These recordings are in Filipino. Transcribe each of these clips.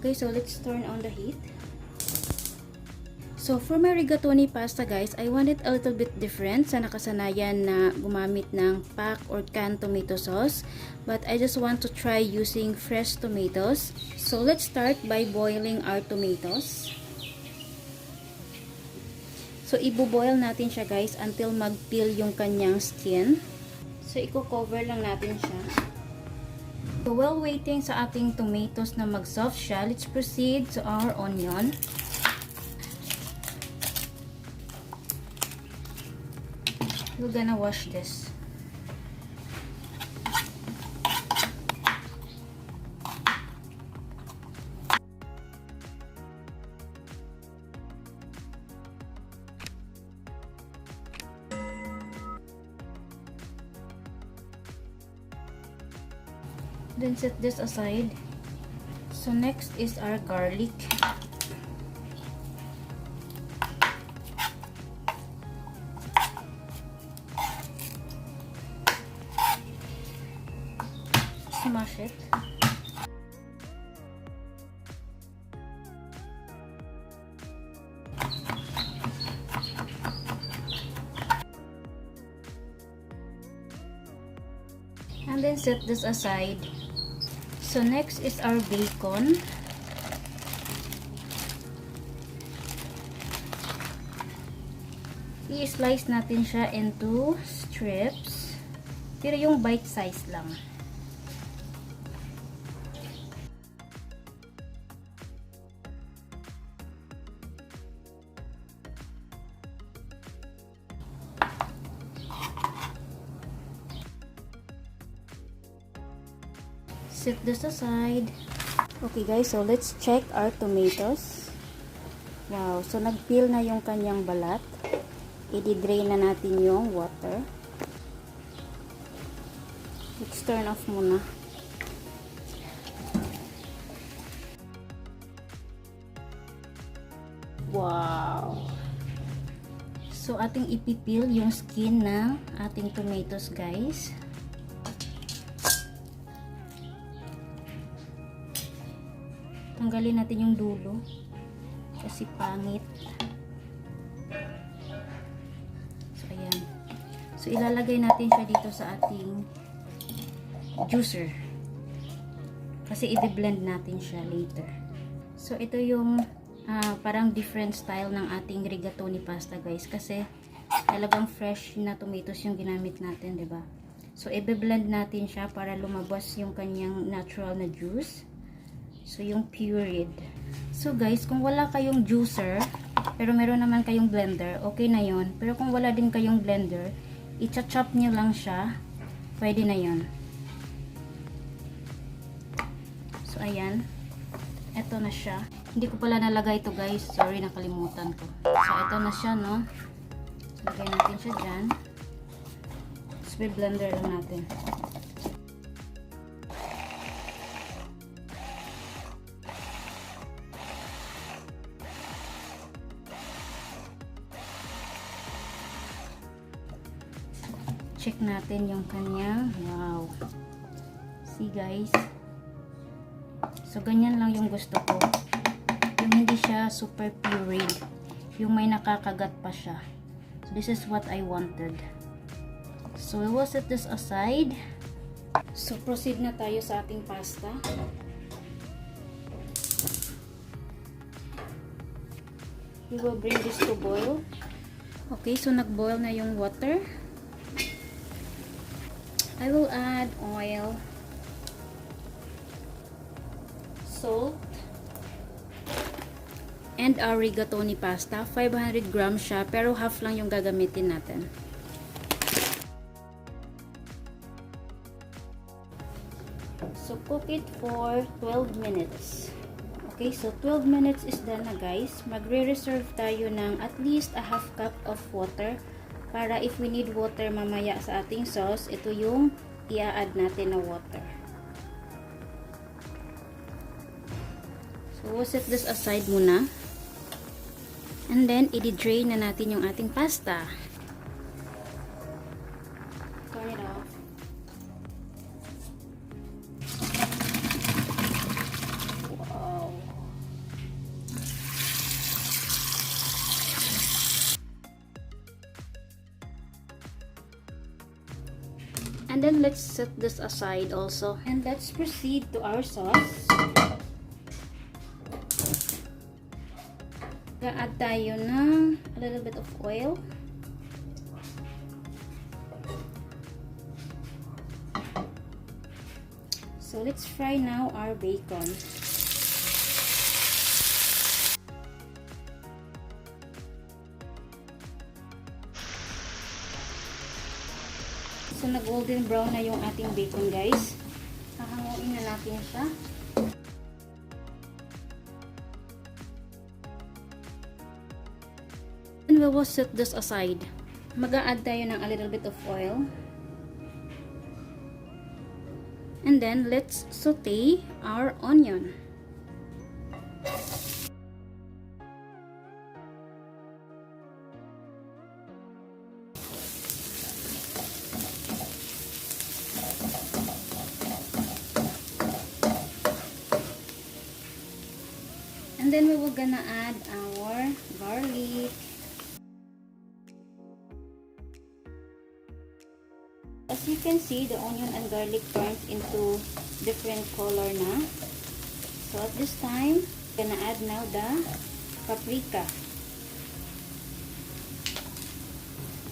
Okay, so let's turn on the heat. So for my rigatoni pasta guys, I want it a little bit different sa nakasanayan na gumamit ng pack or canned tomato sauce. But I just want to try using fresh tomatoes. So let's start by boiling our tomatoes. So ibo-boil natin siya guys until mag-peel yung kanyang skin. So i-cover lang natin siya. So while waiting sa ating tomatoes na mag-soft siya, let's proceed to our onion. We're gonna wash this. Then set this aside. So next is our garlic. Smash it. And then set this aside. So next is our bacon. I-slice natin siya into strips. Pero yung bite size lang. Set this aside. Okay guys, so let's check our tomatoes. Wow, so nag-peel na yung kanyang balat. I-drain na natin yung water. Let's turn off muna. Wow! So ating ipipil yung skin ng ating tomatoes guys. Tanggalin natin yung dulo kasi pangit. So ayan. So ilalagay natin siya dito sa ating juicer kasi i-blend natin siya later. So ito yung parang different style ng ating rigatoni pasta guys kasi talagang fresh na tomatoes yung ginamit natin, 'di ba? So i-blend natin siya para lumabas yung kanyang natural na juice. So, yung pureed. So, guys, kung wala kayong juicer, pero meron naman kayong blender, okay na yon. Pero kung wala din kayong blender, i-chop nyo lang siya. Pwede na yon. So, ayan. Ito na siya. Hindi ko pala nalagay ito, guys. Sorry, nakalimutan ko. So, ito na siya, no? So, lagay natin siya dyan. So, blender lang natin. Check natin yung kanya. Wow. See guys. So ganyan lang yung gusto ko. Yung hindi siya super pureed. Yung may nakakagat pa siya. So this is what I wanted. So we will set this aside. So proceed na tayo sa ating pasta. We will bring this to boil. Okay, so nag-boil na yung water. I will add oil, salt, and our rigatoni pasta. 500 grams siya, pero half lang yung gagamitin natin. So cook it for 12 minutes. Okay, so 12 minutes is done na guys. Magre-reserve tayo ng at least a half cup of water. Para if we need water mamaya sa ating sauce, ito yung i-add natin na water. So, we'll set this aside muna. And then, i-drain na natin yung ating pasta. Turn it off. Wow. And then let's set this aside also. And let's proceed to our sauce. Add tayo ng a little bit of oil. So let's fry now our bacon. So nag-golden brown na yung ating bacon, guys. Hahanguin na natin siya. And we will set this aside. Mag-a-add tayo ng a little bit of oil. And then let's saute our onion. And then we will gonna add our garlic. As you can see, the onion and garlic turned into different color na. So at this time, gonna add now the paprika.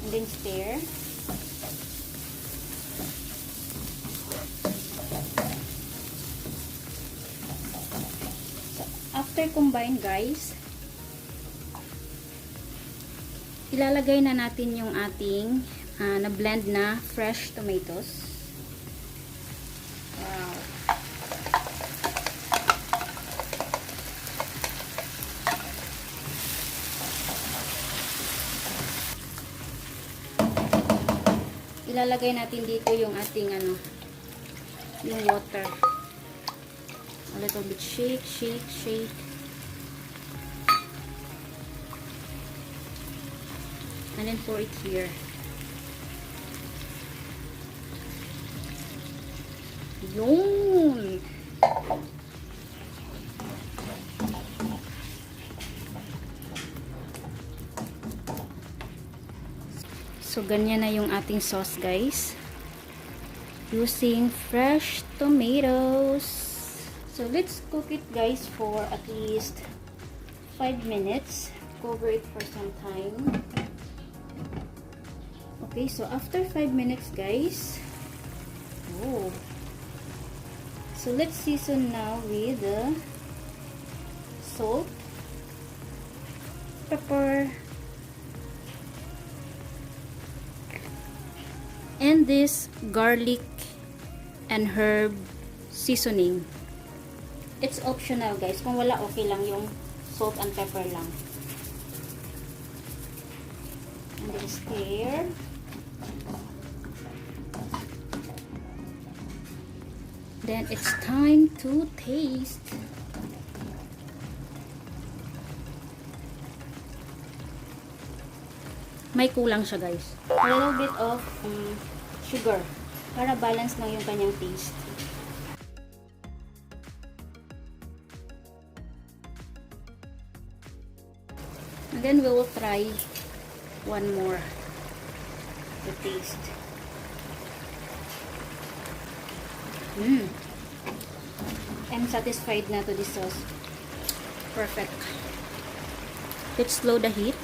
And then stir. After combine, guys, ilalagay na natin yung ating na blend na fresh tomatoes. Wow. Ilalagay natin dito yung ating yung water. A little bit shake, shake, shake. And then pour it here. Yun! So, ganyan na yung ating sauce, guys. Using fresh tomatoes. So, let's cook it, guys, for at least 5 minutes. Cover it for some time. Okay, so after 5 minutes, guys, so let's season now with the salt, pepper, and this garlic and herb seasoning. It's optional, guys. Kung wala, okay lang yung salt and pepper lang. And then stir. Then it's time to taste. May kulang siya, guys. A little bit of sugar para balance lang yung kanyang taste. And then we will try one more to taste. I'm satisfied na to this sauce. Perfect. Let's slow the heat.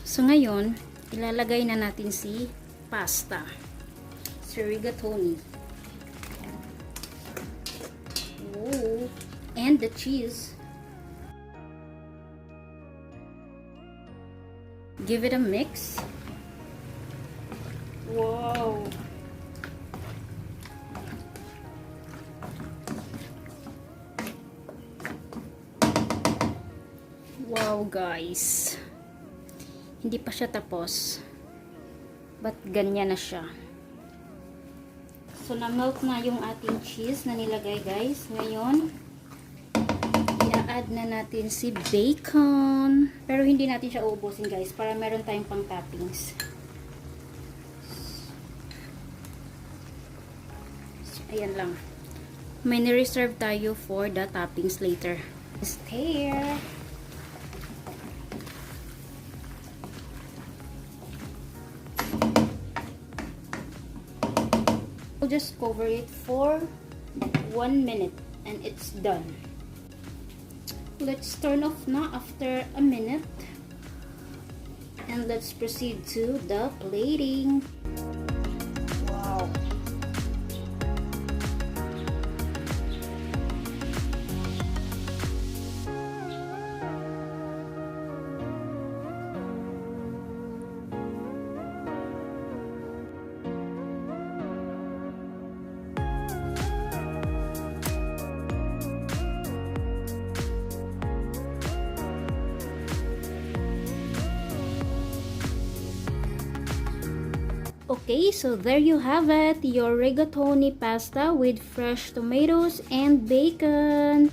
So ngayon, ilalagay na natin si pasta. Si rigatoni. Oh, and the cheese. Give it a mix. Wow. Wow, guys. Hindi pa siya tapos. But ganyan na siya. So, na-melt na yung ating cheese na nilagay, guys. Ngayon, i-add na natin si bacon. Pero hindi natin siya uubusin, guys, para meron tayong pang toppings. So, ayan lang. May ni-reserve tayo for the toppings later. Stir. We'll just cover it for 1 minute and it's done. Let's turn off now after a minute and let's proceed to the plating. Wow. Okay, so there you have it, your rigatoni pasta with fresh tomatoes and bacon.